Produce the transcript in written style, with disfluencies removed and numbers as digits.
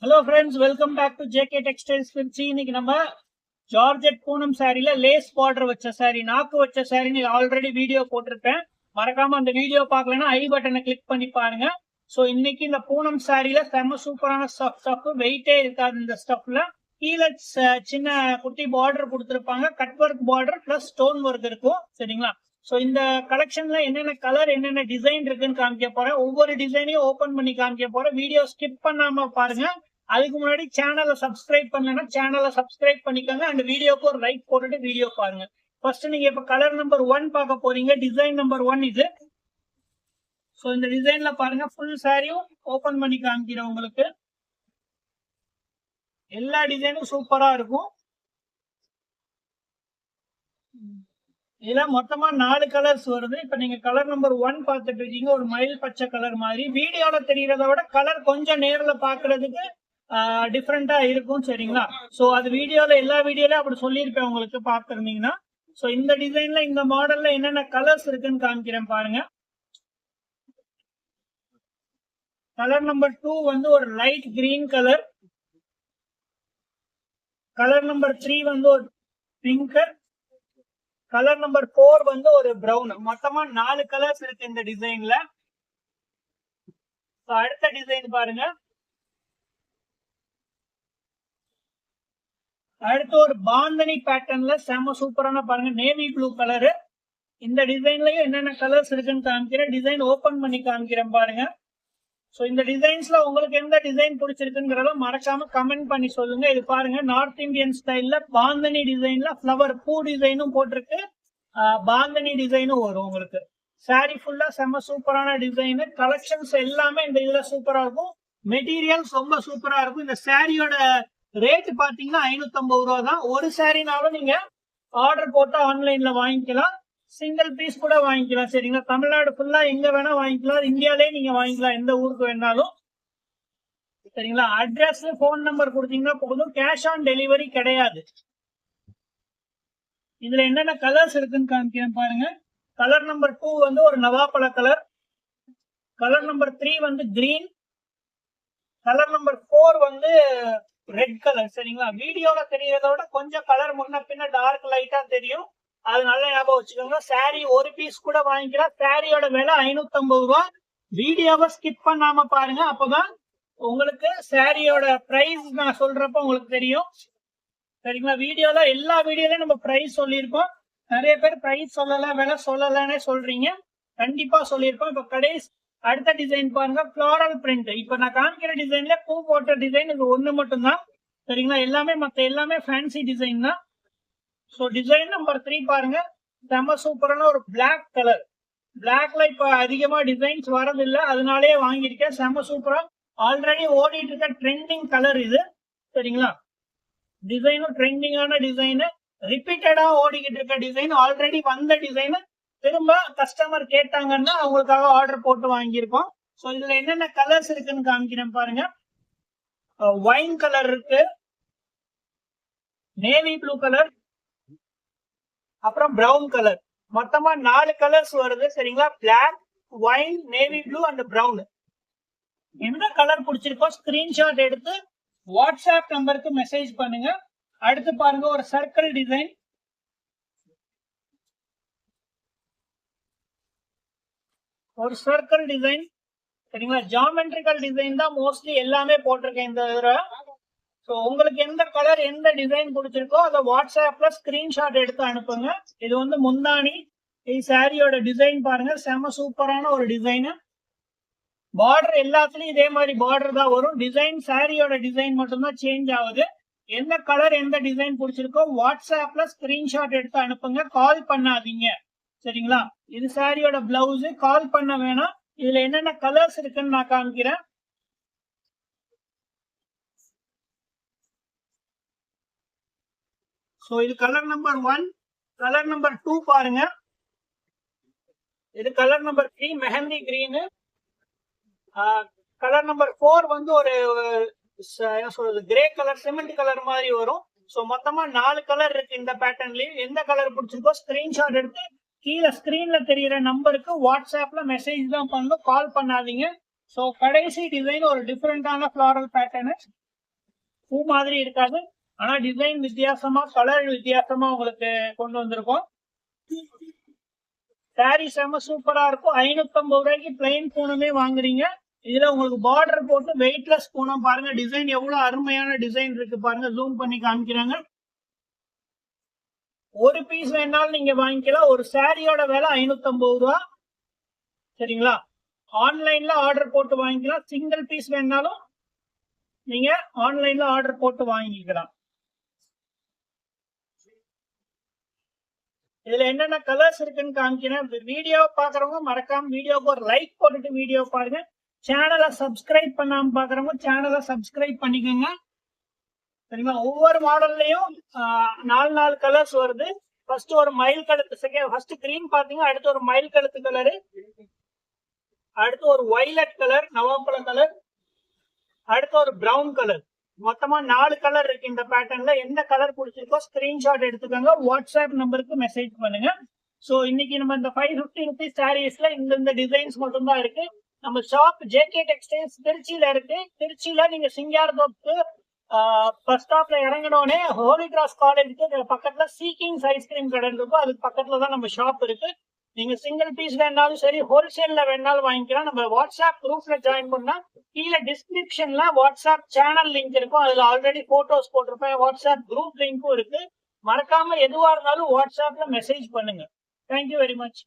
Hello friends, welcome back to JK Textiles Filchi. இன்னைக்கு நம்ம georgette Poonam சாரில lace border வச்ச sorry, நாக்கு வச்ச சாரி ஆல்ரெடி வீடியோ போட்டிருப்பேன். மறக்காம அந்த வீடியோ பார்க்கலன்னா ஐ பட்டனை கிளிக் பண்ணி பாருங்க. ஸோ இன்னைக்கு இந்த பூனம் சாரில செம்ம சூப்பரான ஸ்டஃப், வெயிட்டே இருக்காது இந்த ஸ்டஃப்ல. கீழே சின்ன குட்டி பார்டர் கொடுத்துருப்பாங்க, cut work border plus stone work இருக்கும். சரிங்களா? ஸோ இந்த கலெக்ஷன்ல என்னென்ன கலர் என்னென்ன டிசைன் இருக்குன்னு காமிக்க போறேன். ஒவ்வொரு டிசைனையும் ஓபன் பண்ணி காமிக்க போறேன். வீடியோ ஸ்கிப் பண்ணாம பாருங்க. அதுக்கு முன்னாடி சேனலை சப்ஸ்கிரைப் பண்ணலன்னா சேனலை சப்ஸ்கிரைப் பண்ணிக்கோங்க. அண்ட் வீடியோக்கு ஒரு லைக் போட்டுட்டு வீடியோ பாருங்க. ஃபர்ஸ்ட் நீங்க இப்ப கலர் நம்பர் 1 பார்க்க போறீங்க. டிசைன் நம்பர் 1 இது. ஸோ இந்த டிசைன்ல பாருங்க, ஃபுல் சாரியும் ஓபன் பண்ணி காமிக்கிறேன் உங்களுக்கு. எல்லா டிசைனும் சூப்பரா இருக்கும். இதுல மொத்தமா 4 கலர்ஸ் வருது. இப்ப நீங்க கலர் நம்பர் 1 பார்த்துட்டு இருக்கீங்க, ஒரு மயில் பச்சை கலர் மாதிரி. வீடியோல தெரியறத விட கலர் கொஞ்சம் நேர்ல பாக்குறதுக்கு டிஃப்ரெண்டா இருக்கும். சரிங்களா? சோ அது வீடியோல எல்லா வீடியோலயும் அப்படி சொல்லியிருப்பேன் உங்களுக்கு பார்த்திருந்தீங்கன்னா. சோ இந்த டிசைன்ல இந்த மாடல்ல என்னென்ன கலர்ஸ் இருக்குன்னு காமிக்கிறேன் பாருங்க. கலர் நம்பர் 2 வந்து ஒரு light green colour. Colour number 3 வந்து ஒரு பிங்க். கலர் நம்பர் 4 வந்து ஒரு பிரவுன். மொத்தமா 4 கலர்ஸ் இருக்கு இந்த டிசைன்ல. அடுத்த டிசைன் பாருங்க. அடுத்து ஒரு பாந்தனி பேட்டர்ன்ல செம்ம சூப்பரான பாருங்க, நேவி ப்ளூ கலரு. இந்த டிசைன்லயும் என்னென்ன கலர்ஸ் இருக்குன்னு காமிக்கிறேன். டிசைன் ஓபன் பண்ணி காமிக்கிறேன் பாருங்க. சோ இந்த டிசைன்ஸ்ல உங்களுக்கு எந்த டிசைன் பிடிச்சிருக்குங்கிறத மறக்காம கமெண்ட் பண்ணி சொல்லுங்க. இது பாருங்க, நார்த் இந்தியன் ஸ்டைல்ல பாந்தனி டிசைன்ல ஃபிளவர் பூ டிசைனும் போட்டிருக்கு, பாந்தனி டிசைனும் வரும் உங்களுக்கு. சாரி ஃபுல்லா செம்ம சூப்பரான டிசைன். கலெக்ஷன்ஸ் எல்லாமே இந்த இதுல சூப்பரா இருக்கும். மெட்டீரியல்ஸ் ரொம்ப சூப்பரா இருக்கும். இந்த சாரியோட ரேட் பாத்தீங்கன்னா 550 ரூபா தான். ஒரு சாரினாலும் நீங்க ஆர்டர் போட்டா ஆன்லைன்ல வாங்கிக்கலாம், சிங்கிள் பீஸ் கூட வாங்கிக்கலாம். சரிங்களா? தமிழ்நாடு ஃபுல்லா எங்க வேணா வாங்கிக்கலாம், இந்தியாலே நீங்க வாங்கிக்கலாம், எந்த ஊருக்கு வேணாலும். சரிங்களா? அட்ரஸ், போன் நம்பர் கொடுத்தீங்கன்னா போதும், கேஷ் ஆன் டெலிவரி கிடையாது. இதுல என்னென்ன கலர்ஸ் இருக்குன்னு காமிக்கிறேன் பாருங்க. கலர் நம்பர் 2 வந்து ஒரு நவாப்பழ கலர். கலர் நம்பர் 3 வந்து கிரீன். கலர் நம்பர் 4 வந்து ரெட் கலர். சரிங்களா? வீடியோல தெரியறத விட கொஞ்சம் கலர் முன்ன பின்ன டார்க் லைட்டா தெரியும், அது நல்ல ஞாபகம் வச்சுக்கோங்க. சாரி ஒரு பீஸ் கூட வாங்கிக்கலாம். சாரியோட விலை 550 ரூபா. வீடியோவை ஸ்கிப் பண்ணாம பாருங்க, அப்பதான் உங்களுக்கு சாரியோட பிரைஸ் நான் சொல்றப்ப உங்களுக்கு தெரியும். சரிங்களா? வீடியோல எல்லா வீடியோலயும் நம்ம பிரைஸ் சொல்லியிருப்போம். நிறைய பேர் பிரைஸ் சொல்லல, விலை சொல்லலன்னே சொல்றீங்க. கண்டிப்பா சொல்லியிருப்போம். இப்ப கடைசி அடுத்த டிசைன் பாருங்க, ஃபிளாரல் பிரிண்ட். இப்ப நான் காமிக்கிற டிசைன்ல பூ போட்ட டிசைன் இது ஒண்ணு மட்டும் தான். சரிங்களா? எல்லாமே மத்த எல்லாமே ஃபேன்சி டிசைன் தான். சோ டிசைன் நம்பர் 3 பாருங்க, செம்ம சூப்பரான ஒரு பிளாக் கலர். பிளாக்ல இப்ப அதிகமா டிசைன்ஸ் வரதில்லை, அதனாலேயே வாங்கியிருக்கேன். செம்ம சூப்பரா ஆல்ரெடி ஓடிட்டு இருக்க ட்ரெண்டிங் கலர் இது. சரிங்களா? டிசைனும் ட்ரெண்டிங்கான டிசைனு, ரிப்பீட்டடா ஓடிக்கிட்டு இருக்க டிசைன், ஆல்ரெடி வந்த டிசைன் திரும்ப கஸ்டமர் கேட்டாங்கன்னா அவங்களுக்காக ஆர்டர் போட்டு வாங்கியிருக்கோம். ஸோ இதுல என்னென்ன கலர்ஸ் இருக்குன்னு காமிக்கிறேன் பாருங்க. ஒயின் கலர் இருக்கு, நேவி ப்ளூ கலர், அப்புறம் பிரவுன் கலர். மொத்தமா 4 கலர்ஸ் வருது. சரிங்களா? Black, wine, navy blue and brown. எந்த கலர் பிடிச்சிருக்கோ ஸ்கிரீன்ஷாட் எடுத்து வாட்ஸ்அப் நம்பருக்கு மெசேஜ் பண்ணுங்க. அடுத்து பாருங்க, ஒரு சர்க்கிள் டிசைன். ஒரு சர்க்கிள் டிசைன். சரிங்களா? ஜாமெட்ரிக்கல் டிசைன் தான் மோஸ்ட்லி எல்லாமே போட்டிருக்கேன் இந்த தடவை. ஸோ உங்களுக்கு எந்த கலர் எந்த டிசைன் பிடிச்சிருக்கோ அதை வாட்ஸ்அப்ல ஸ்கிரீன்ஷாட் எடுத்து அனுப்புங்க. இது வந்து முந்தானி. இது சாரியோட டிசைன் பாருங்க, செம சூப்பரான ஒரு டிசைன். பார்டர் எல்லாத்துலயும் இதே மாதிரி பார்டர் தான் வரும். டிசைன் சாரியோட டிசைன் மட்டும்தான் சேஞ்ச் ஆகுது. எந்த கலர் எந்த டிசைன் பிடிச்சிருக்கோ வாட்ஸ்அப்ல ஸ்கிரீன்ஷாட் எடுத்து அனுப்புங்க, கால் பண்ணாதீங்க. சரிங்களா? இது சாரியோட பிளவுஸ், கால் பண்ண வேணாம். இதுல என்னென்ன கலர்ஸ் இருக்குன்னு நான் காமிக்கிறேன். சோ இது கலர் நம்பர் 1. கலர் நம்பர் 2 பாருங்க. இது colour number 3 mehndi green. Colour number 4 வந்து ஒரு என்ன சொல்றது, கிரே கலர், சிமெண்ட் கலர் மாதிரி வரும். சோ மொத்தமா 4 கலர் இருக்கு இந்த பேட்டர்ன்லயும். எந்த கலர் பிடிச்சிருக்கோ ஸ்கிரீன்ஷாட் எடுத்து கீழே ஸ்கிரீன்ல தெரியுற நம்பருக்கு வாட்ஸ்அப்ல மெசேஜ் தான் பண்ணணும், கால் பண்ணாதீங்க. சோ கடைசி டிசைன் ஒரு டிஃபரெண்டான ஃபிளாரல் பேட்டர்ன். பூ மாதிரி இருக்காது, ஆனா டிசைன் வித்தியாசமா கலர் வித்தியாசமா உங்களுக்கு கொண்டு வந்திருக்கோம். சாரி செம சூப்பரா இருக்கும். 550 ரூபாய்க்கு பிளைன் பூனமே வாங்குறீங்க. இதுல உங்களுக்கு பார்டர் போட்டு வெயிட்லெஸ் பூனம் பாருங்க. டிசைன் எவ்வளவு அருமையான டிசைன் இருக்கு பாருங்க. ஜூம் பண்ணி காமிக்கிறாங்க. ஒரு பீஸ் வேணாலும் நீங்க வாங்கிக்கலாம். ஒரு சாரியோட விலை 550 ரூபா. சரிங்களா? ஆன்லைன்ல ஆர்டர் போட்டு வாங்கிக்கலாம். சிங்கிள் பீஸ் வேணாலும் நீங்க ஆன்லைன்ல ஆர்டர் போட்டு வாங்கிக்கலாம். இதுல என்னென்ன கலர்ஸ் இருக்குன்னு காமிக்கிறேன். வீடியோ பாக்குறவங்க மறக்காம வீடியோக்கு ஒரு லைக் போட்டுட்டு வீடியோ பாருங்க. சேனலை சப்ஸ்கிரைப் பண்ணாம பாக்குறவங்க சேனலை சப்ஸ்கிரைப் பண்ணிக்கோங்க. சரிங்களா? ஒவ்வொரு மாடல்லையும் 4 கலர்ஸ் வருது. ஃபர்ஸ்ட் ஒரு மயில் கழுத்து, ஃபர்ஸ்ட் கிரீன் பாத்தீங்க, அடுத்து ஒரு மயில் கழுத்து கலரு, அடுத்து ஒரு வயலட் கலர், நவாப்பழ கலர், அடுத்து ஒரு பிரவுன் கலர். மொத்தமா 4 கலர் இருக்கு இந்த பேட்டர்ன்ல. எந்த கலர் பிடிச்சிருக்கோ ஸ்கிரீன்ஷாட் எடுத்துக்கோங்க, வாட்ஸ்அப் நம்பருக்கு மெசேஜ் பண்ணுங்க. சோ இன்னைக்கு நம்ம இந்த 550 ருபீஸ் சாரீஸ்ல இந்த டிசைன்ஸ் மட்டும் தான் இருக்கு. நம்ம ஷாப் ஜேகே டெக்ஸ்டைல்ஸ் திருச்சியில இருக்கு. திருச்சியில நீங்க சிங்காரத்தோப்பு பஸ் ஸ்டாப்ல இறங்கினோடனே ஹோலி கிராஸ் காலேஜுக்கு பக்கத்துல சீக்கிங்ஸ் ஐஸ்கிரீம் கடை இருக்கும். அதுக்கு பக்கத்துல தான் நம்ம ஷாப் இருக்கு. நீங்க சிங்கிள் பீஸ் வேணாலும் சரி, ஹோல்சேல்ல வேணாலும் வாங்கிக்கலாம். நம்ம வாட்ஸ்அப் குரூப்ல ஜாயின் பண்ணா கீழே டிஸ்கிரிப்ஷன்ல வாட்ஸ்அப் சேனல் லிங்க் இருக்கும். அதுல ஆல்ரெடி போட்டோஸ் போட்டிருப்பேன். வாட்ஸ்அப் குரூப் லிங்க்கும் இருக்கு. மறக்காம எதுவா இருந்தாலும் வாட்ஸ்அப்ல மெசேஜ் பண்ணுங்க. Thank you very much.